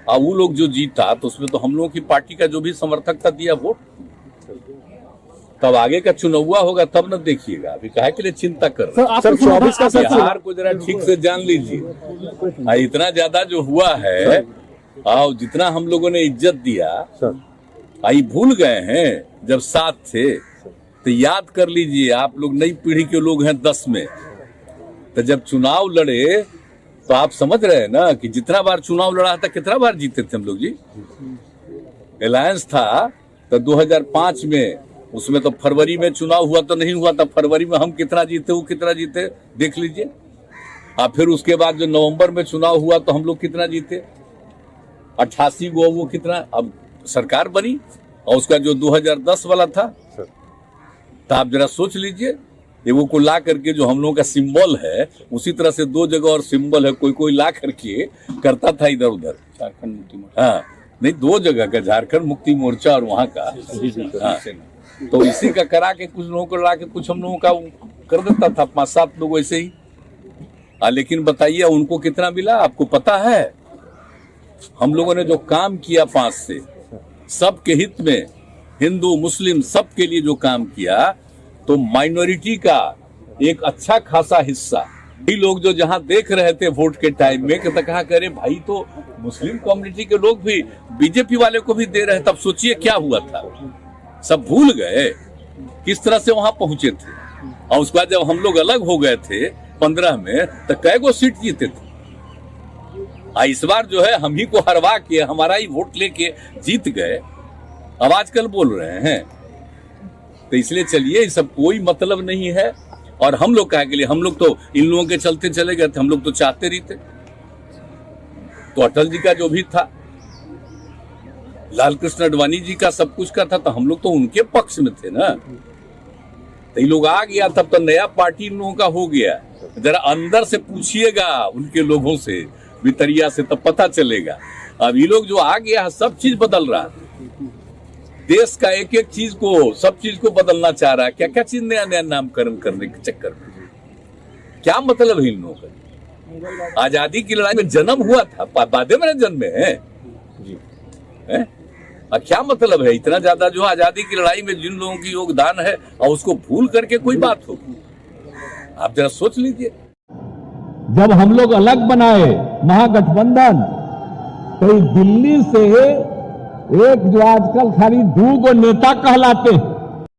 और वो लोग जो जीता तो उसमें तो हम लोगों की पार्टी का जो भी समर्थक था दिया वोट। तब आगे का चुनाव होगा तब न देखिएगा, अभी काहे के लिए चिंता कर रहे हैं? सर 24 का बिहार को जरा ठीक से जान लीजिए। इतना ज्यादा जो हुआ है और जितना हम लोगों ने इज्जत दिया, आई भूल गए हैं जब साथ थे। तो याद कर लीजिए, आप लोग नई पीढ़ी के लोग हैं 10 में, तो जब चुनाव लड़े तो आप समझ रहे हैं ना कि जितना बार चुनाव लड़ा था कितना बार जीते थे हम लोग जी। अलायंस था तो 2005 में, उसमें तो फरवरी में चुनाव हुआ तो नहीं हुआ था, फरवरी में हम कितना जीते वो कितना जीते देख लीजिए। और फिर उसके बाद जो नवंबर में चुनाव हुआ तो हम लोग कितना जीते, 88 गो, वो कितना अब सरकार बनी। और उसका जो 2010 वाला था, तो आप जरा सोच लीजिए, वो को ला करके जो हम लोगों का सिंबल है उसी तरह से 2 जगह और सिंबल है, कोई ला करके करता था इधर उधर। झारखंड मुक्ति मोर्चा, हाँ नहीं 2 जगह का, झारखंड मुक्ति मोर्चा और वहाँ का। हाँ, तो इसी का करा के कुछ लोगों को ला के कुछ हम लोगों का कर देता था, 5-7 लोग ऐसे ही। लेकिन बताइए उनको कितना मिला आपको पता है? हम लोगों ने जो काम किया 5 से, सबके हित में, हिंदू मुस्लिम सबके लिए जो काम किया, तो माइनॉरिटी का एक अच्छा खासा हिस्सा ही लोग जो जहां देख रहे थे वोट के टाइम में, तो कहा करे भाई तो मुस्लिम कम्युनिटी के लोग भी बीजेपी वाले को भी दे रहे, तब सोचिए क्या हुआ था। सब भूल गए किस तरह से वहां पहुंचे थे। और उसके बाद जब हम लोग अलग हो गए थे 15 में, तो कै गो सीट जीते थे। इस बार जो है हम ही को हरवा के हमारा ही वोट लेके जीत गए, अब आजकल बोल रहे हैं। तो इसलिए चलिए, ये सब कोई मतलब नहीं है। और हम लोग कहे के लिए, हम लोग तो इन लोगों के चलते चले गए थे, हम लोग तो चाहते नहीं थे। तो अटल जी का जो भी था, लाल कृष्ण आडवाणी जी का सब कुछ का था, तो हम लोग तो उनके पक्ष में थे ना। तो ये लोग आ गया तब तो नया पार्टी इन लोगों का हो गया। जरा अंदर से पूछिएगा उनके लोगों से, भितरिया से, तब पता चलेगा। अब ये लोग जो आ गया, सब चीज बदल रहा है, देश का एक एक चीज को, सब चीज को बदलना चाह रहा है। क्या क्या चीज नया नया नामकरण करने के चक्कर में, क्या मतलब है इन लोगों का? आजादी की लड़ाई में जन्म हुआ था, बादे में जन्मे हैं, क्या मतलब है इतना ज्यादा जो आजादी की लड़ाई में जिन लोगों की योगदान है, और उसको भूल करके कोई बात हो? आप जरा सोच लीजिए। जब हम लोग अलग बनाए महागठबंधन, तो दिल्ली से एक जो आजकल खाली 2 गो नेता कहलाते हैं,